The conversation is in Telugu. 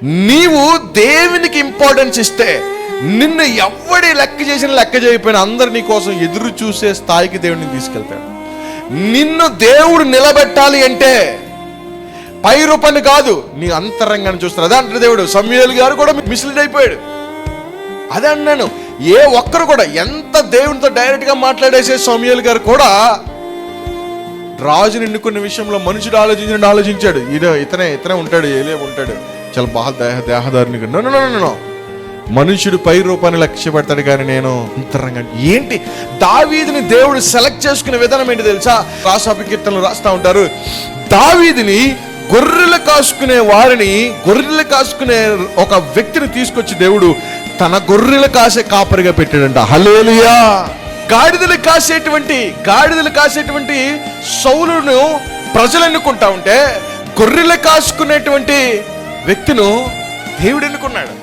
నీవు దేవునికి ఇంపార్టెన్స్ ఇస్తే నిన్ను ఎవడి లెక్క చేసిన లెక్క చేయకపోయినా అందరు నీ కోసం ఎదురు చూసే స్థాయికి దేవుడిని తీసుకెళ్తాడు. నిన్ను దేవుడు నిలబెట్టాలి అంటే పై రూపాన్ని కాదు, నీ అంతరంగాన్ని చూస్తారు. అదే అంటారు దేవుడు. సమూయేలు గారు కూడా మిస్లీడ్ అయిపోయాడు. అదే అన్నాను, ఏ ఒక్కరు కూడా ఎంత దేవునితో డైరెక్ట్ గా మాట్లాడేసే సమూయేలు గారు కూడా రాజుని ఎన్నుకున్న విషయంలో మనుషుడు ఆలోచించాడు. ఇతనే ఉంటాడు, ఏలే ఉంటాడు, చాలా బాగా దేహదారుని. నో, మనుషుడు పై రూపాన్ని లక్ష్య పెడతాడు కానీ నేను అంతరంగా. ఏంటి దావీదుని దేవుడు సెలెక్ట్ చేసుకునే విధానం ఏంటి తెలుసా? రాసాపి కీర్తనలు రాస్తా ఉంటారు, దావీదుని గొర్రెలు కాసుకునే ఒక వ్యక్తిని తీసుకొచ్చి దేవుడు తన గొర్రెలు కాసే కాపరిగా పెట్టాడంట. హల్లెలూయా. గాడిదలు కాసేటువంటి సౌలును ప్రజలు ఎన్నుకుంటా ఉంటే గొర్రెలు కాసుకునేటువంటి వ్యక్తిను దేవుడు ఎన్నుకున్నాడు.